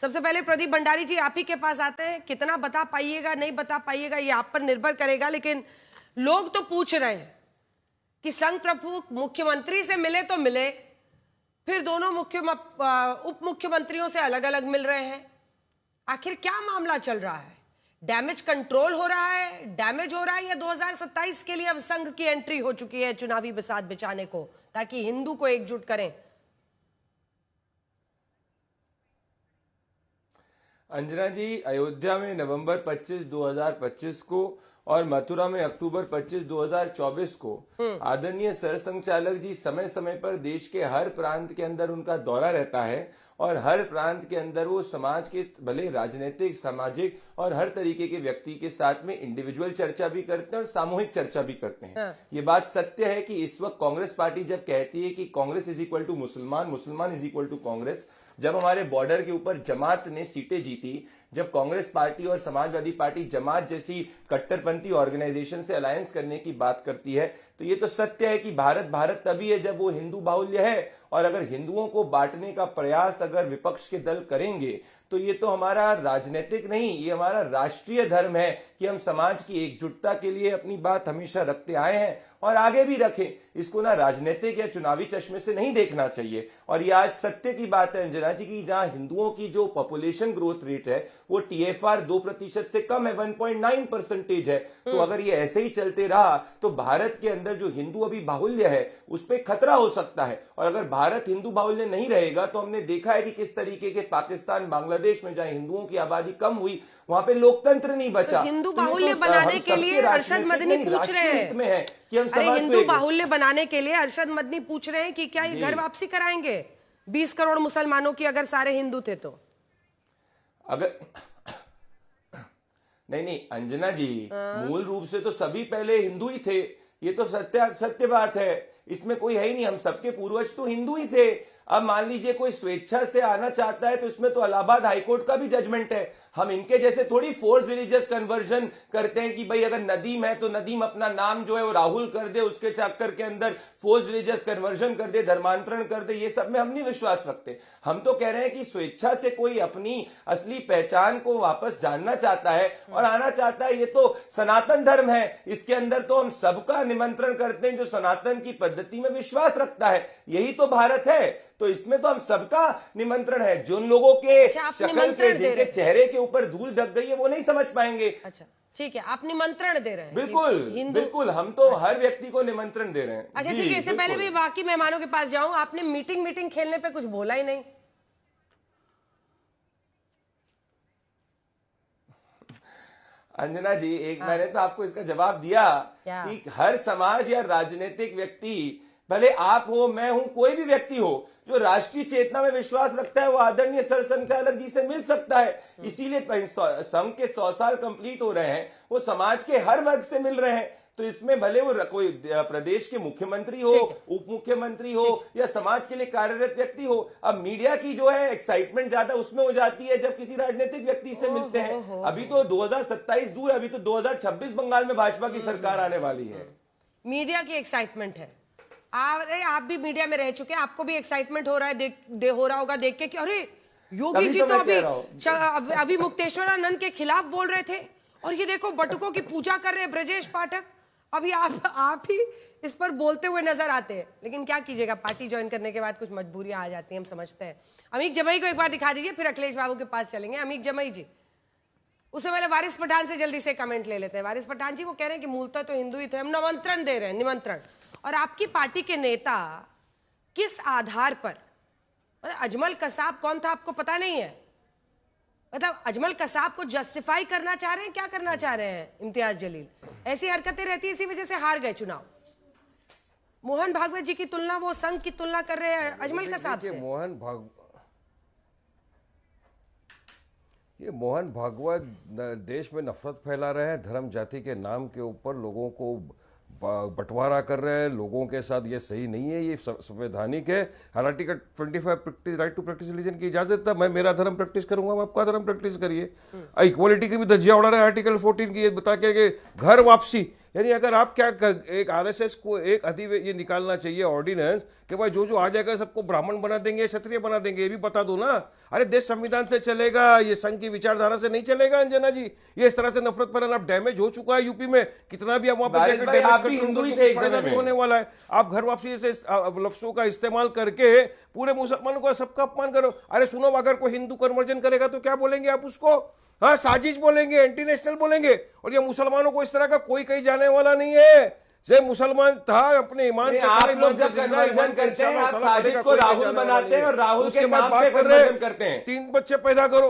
सबसे पहले प्रदीप भंडारी जी आप ही के पास आते हैं। कितना बता पाइएगा नहीं बता पाइएगा ये आप पर निर्भर करेगा, लेकिन लोग तो पूछ रहे हैं कि संघ प्रमुख मुख्यमंत्री से मिले तो मिले, फिर दोनों उप मुख्यमंत्रियों से अलग अलग मिल रहे हैं। आखिर क्या मामला चल रहा है? डैमेज कंट्रोल हो रहा है, डैमेज हो रहा है, या 2027 के लिए अब संघ की एंट्री हो चुकी है चुनावी बिसात बिछाने को, ताकि हिंदू को एकजुट करें? अंजना जी, अयोध्या में नवंबर 25, 2025 को और मथुरा में अक्टूबर 25, 2024 को आदरणीय सरसंघचालक जी समय समय पर देश के हर प्रांत के अंदर उनका दौरा रहता है और हर प्रांत के अंदर वो समाज के भले राजनीतिक, सामाजिक और हर तरीके के व्यक्ति के साथ में इंडिविजुअल चर्चा भी करते हैं और सामूहिक चर्चा भी करते हैं। ये बात सत्य है कि इस वक्त कांग्रेस पार्टी जब कहती है कि कांग्रेस इज इक्वल टू मुसलमान, मुसलमान इज इक्वल टू कांग्रेस, जब हमारे बॉर्डर के ऊपर जमात ने सीटें जीती, जब कांग्रेस पार्टी और समाजवादी पार्टी जमात जैसी कट्टरपंथी ऑर्गेनाइजेशन से अलायंस करने की बात करती है, तो ये तो सत्य है कि भारत भारत तभी है जब वो हिंदू बाहुल्य है। और अगर हिंदुओं को बांटने का प्रयास अगर विपक्ष के दल करेंगे तो ये तो हमारा राजनीतिक नहीं, ये हमारा राष्ट्रीय धर्म है कि हम समाज की एकजुटता के लिए अपनी बात हमेशा रखते आए हैं और आगे भी रखें। इसको ना राजनीतिक या चुनावी चश्मे से नहीं देखना चाहिए। और ये आज सत्य की बात है अंजना जी की जहां हिंदुओं की जो पॉपुलेशन ग्रोथ रेट है वो TFR 2% से कम है, 1.9% है। तो अगर ये ऐसे ही चलते रहा तो भारत के अंदर जो हिंदू अभी बाहुल्य है उस पर खतरा हो सकता है। और अगर भारत हिंदू बाहुल्य नहीं रहेगा तो हमने देखा है कि किस तरीके के पाकिस्तान, बांग्लादेश में जहां हिंदुओं की आबादी कम हुई वहां पे लोकतंत्र नहीं बचा। तो हिंदू बाहुल्य बनाने के लिए अरशद मदनी पूछ रहे हैं कि हम हिंदू बाहुल्य बनाने के लिए अरशद मदनी पूछ रहे हैं कि क्या ये घर वापसी कराएंगे 20 करोड़ मुसलमानों की अगर सारे हिंदू थे तो? अगर नहीं अंजना जी, मूल रूप से तो सभी पहले हिंदू ही थे, ये तो सत्य बात है, इसमें कोई है ही नहीं। हम सबके पूर्वज तो हिंदू ही थे। अब मान लीजिए कोई स्वेच्छा से आना चाहता है तो इसमें तो इलाहाबाद हाईकोर्ट का भी जजमेंट है। हम इनके जैसे थोड़ी फोर्स रिलीजियस कन्वर्जन करते हैं कि भाई अगर नदीम है तो नदीम अपना नाम जो है वो राहुल कर दे, उसके चक्कर के अंदर फोर्स रिलीजियस कन्वर्जन कर दे, धर्मांतरण कर दे, ये सब में हम नहीं विश्वास रखते। हम तो कह रहे हैं कि स्वेच्छा से कोई अपनी असली पहचान को वापस जानना चाहता है और आना चाहता है, ये तो सनातन धर्म है, इसके अंदर तो हम सबका निमंत्रण करते हैं जो सनातन की पद्धति में विश्वास रखता है। यही तो भारत है, तो इसमें तो हम सबका निमंत्रण है। जिन लोगों के शक्ल पे, जिनके चेहरे के ऊपर धूल ढक गई है वो नहीं समझ पाएंगे। अच्छा ठीक है, आप निमंत्रण दे रहे हैं। बिल्कुल बिल्कुल, हम तो हर व्यक्ति को निमंत्रण दे रहे हैं। अच्छा ठीक है, इससे पहले भी बाकी मेहमानों के पास जाऊं, आपने मीटिंग खेलने पे कुछ बोला ही नहीं। अंजना जी, मैंने तो आपको इसका जवाब दिया कि हर समाज या राजनीतिक व्यक्ति, भले आप हो, मैं हूं, कोई भी व्यक्ति हो जो राष्ट्रीय चेतना में विश्वास रखता है वो आदरणीय सरसंघचालक जी से मिल सकता है। इसीलिए संघ के 100 साल कंप्लीट हो रहे हैं, वो समाज के हर वर्ग से मिल रहे हैं। तो इसमें भले वो कोई प्रदेश के मुख्यमंत्री हो, उप मुख्यमंत्री हो या समाज के लिए कार्यरत व्यक्ति हो। अब मीडिया की जो है एक्साइटमेंट ज्यादा उसमें हो जाती है जब किसी राजनीतिक व्यक्ति से मिलते हैं। अभी तो 2027 दूर, अभी तो 2026 बंगाल में भाजपा की सरकार आने वाली है। मीडिया की एक्साइटमेंट है। आप भी मीडिया में रह चुके हैं, आपको भी एक्साइटमेंट हो रहा है, हो रहा होगा देख के कि अरे योगी जी तो अभी मुक्तेश्वरानंद के खिलाफ बोल रहे थे और ये देखो बटुकों की पूजा कर रहे हैं ब्रजेश पाठक। अभी आप ही इस पर बोलते हुए नजर आते हैं, लेकिन क्या कीजिएगा, पार्टी ज्वाइन करने के बाद कुछ मजबूरियां आ जाती हैं, हम समझते हैं। अमीक जमई को एक बार दिखा दीजिए, फिर अखिलेश बाबू के पास चलेंगे। अमीक जमई जी, उससे पहले वारिस पठान से जल्दी से कमेंट ले लेते हैं। वारिस पठान जी, वो कह रहे हैं कि मूलतः तो हिंदू ही थे, हम निमंत्रण दे रहे हैं, निमंत्रण। और आपकी पार्टी के नेता किस आधार पर, मतलब अजमल कसाब कौन था आपको पता नहीं है? मतलब अजमल कसाब को जस्टिफाई करना चाह रहे हैं, क्या करना चाह रहे हैं इम्तियाज जलील? ऐसी हरकतें रहती है, इसी वजह से हार गए चुनाव। मोहन भागवत जी की तुलना, वो संघ की तुलना कर रहे हैं अजमल कसाब से। ये मोहन भागवत देश में नफरत फैला रहे हैं, धर्म जाति के नाम के ऊपर लोगों को बंटवारा कर रहे हैं लोगों के साथ। ये सही नहीं है, ये संवैधानिक है। Article 25 practice right to practice religion की इजाजत है। मैं मेरा धर्म प्रैक्टिस करूंगा, आप आपका धर्म प्रैक्टिस करिए। इक्वालिटी की भी धज्जियां उड़ा रहे हैं आर्टिकल 14 की, ये बता के घर वापसी यानी अगर आप एक आरएसएस को एक ये निकालना चाहिए ऑर्डिनेंस कि भाई जो आ जाएगा सबको ब्राह्मण बना देंगे, क्षत्रिय बना देंगे, ये भी बता दो ना। अरे देश संविधान से चलेगा, ये संघ की विचारधारा से नहीं चलेगा अंजना जी। ये इस तरह से नफरत फैलाना डैमेज हो चुका है यूपी में, कितना भी आप वहां पर फायदा नहीं होने वाला है। आप घर वापसी से लफ्जों का इस्तेमाल करके पूरे मुसलमानों का सबका अपमान करो। अरे सुनो, अगर कोई हिंदू कन्वर्जन करेगा तो क्या बोलेंगे आप उसको? हाँ, साजिश बोलेंगे, एंटी नेशनल बोलेंगे। और ये मुसलमानों को इस तरह का कोई कहीं जाने वाला नहीं है। से मुसलमान था अपने ईमान पे, आप लोग जब कन्वर्जन करते हैं आप साजिद को राहुल बनाते हैं और राहुल के नाम पे कन्वर्जन करते हैं। 3 बच्चे पैदा करो।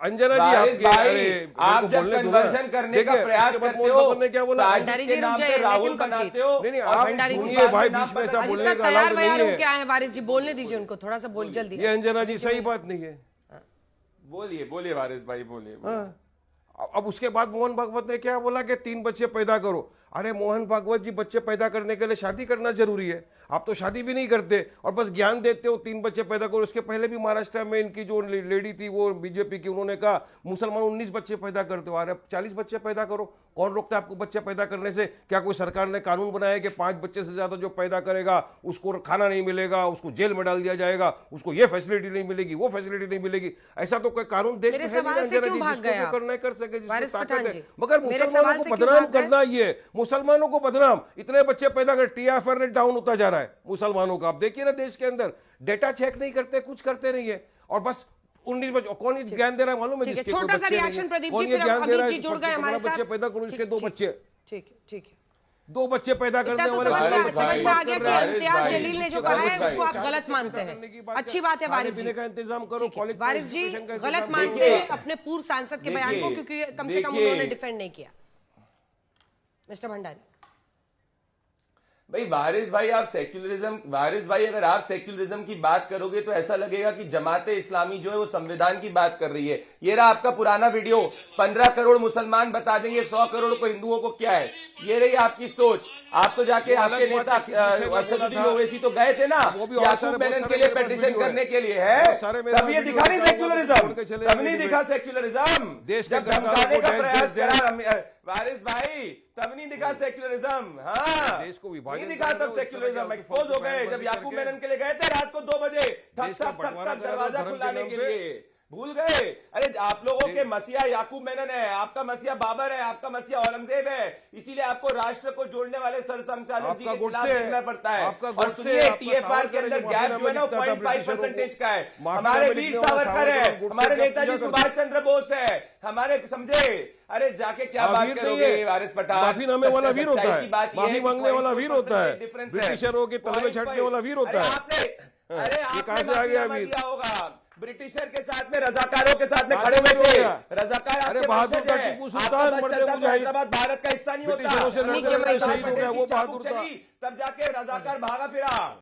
अंजना जी आप जब कन्वर्जन करने का प्रयास करते हो, क्या बोला? साजिद के नाम पे राहुल बनाते हो। नहीं, आप सुनिए भाई, बीच में ऐसा बोलने का तैयार व्यार हो क्या है वारिस जी? बोलने दीजिए उनको, थोड़ा सा बोल जल्दी। ये अंजना जी सही बात नहीं है। बोलिए बोलिए वारिस भाई, बोलिए। अब उसके बाद मोहन भागवत ने क्या बोला कि 3 बच्चे पैदा करो। अरे मोहन भागवत जी, बच्चे पैदा करने के लिए शादी करना जरूरी है? आप तो शादी भी नहीं करते और बस ज्ञान देते हो 3 बच्चे पैदा करो। उसके पहले भी महाराष्ट्र में इनकी जो लेडी थी वो बीजेपी की, उन्होंने कहा मुसलमान 19 बच्चे पैदा करते हो। अरे 40 बच्चे पैदा करो। कौन रोकता है आपको बच्चे पैदा करने से? क्या कोई सरकार ने कानून बनाया कि 5 बच्चे से ज्यादा जो पैदा करेगा उसको खाना नहीं मिलेगा, उसको जेल में डाल दिया जाएगा, उसको ये फैसिलिटी नहीं मिलेगी, वो फैसिलिटी नहीं मिलेगी? ऐसा तो कोई कानून देश में है नहीं, करना कर सके जिसको ताकत है। मगर मुसलमानों को बदनाम करना, ये मुसलमानों को बदनाम, इतने बच्चे पैदा कर, टीआरएफ रेट डाउन होता जा रहा है मुसलमानों का। आप देखिए ना, देश के अंदर डेटा चेक नहीं करते, कुछ करते नहीं है, और बस 19 बच्चे। कौन ये ज्ञान दे रहा है मालूम है? जिसके छोटा सा रिएक्शन प्रदीप जी, फिर अमित जी जुड़ गए हमारे साथ। बच्चे पैदा करो, इसके 2 बच्चे। ठीक है, ठीक है। 2 बच्चे पैदा करने वाले समझ में आ गया कि इम्तियाज जलील ने जो कहा है उसको आप गलत मानते हैं। अच्छी बात है वारिस जी का इंतजाम करो। वारिस जी गलत मानते हैं अपने पूर्व सांसद के बयान को, क्योंकि कम से कम उन्होंने डिफेंड नहीं किया। मिस्टर भंडारी भाई, वारिस भाई आप सेक्युलरिज्म, वारिस भाई अगर आप सेक्युलरिज्म की बात करोगे तो ऐसा लगेगा कि जमाते इस्लामी जो है वो संविधान की बात कर रही है। ये रहा आपका पुराना वीडियो, 15 करोड़ मुसलमान बता देंगे 100 करोड़ को हिंदुओं को क्या है। ये रही आपकी सोच। आप तो जाके आपके नेता असदुद्दीन ओवैसी तो गए थे ना याकूब मेनन के लिए पेटिशन करने के लिए, है तब ये दिखा नहीं सेक्युलरिज्म, तब नहीं दिखा सेक्युलरिज्म। जब धमकाने का प्रयास करा वारिस भाई, तब नहीं दिखा सेक्युलरिज्म। हाँ, देश को नहीं दिखा तब सेक्युलरिज्म। एक्सपोज हो गए जब याकूब मेनन के लिए गए थे रात को 2 बजे ठक ठक ठक दरवाजा खुलाने के लिए। भूल गए? अरे आप लोगों के मसीहा याकूब मेनन है, आपका मसीहा बाबर है, आपका मसीहा औरंगजेब है। इसीलिए आपको राष्ट्र को जोड़ने वाले सरसंघचालक जी के खिलाफ देखना पड़ता है। और सुनिए, टीएफआर के अंदर गैप जो है ना 0.5% का है। हमारे वीर सावरकर है, हमारे नेताजी सुभाष चंद्र बोस है, हमारे समझे। अरे जाके क्या बात करोगे वारिस पठान? माफीनामे वाला वीर होता है, माफी मांगने वाला वीर होता है, ब्रिटिशरों के तलवे छाटने वाला वीर होता है। अरे आपने कहां से आ गया वीर? होगा ब्रिटिशर के साथ में, रजाकारों के साथ में खड़े हुए थे। रजाकार अरे बहादुर का टीपू सुल्तान भारत का हिस्सा नहीं होता। शहीद हो गया, वो बहादुर था। तब जाके रजाकार भागा फिरा।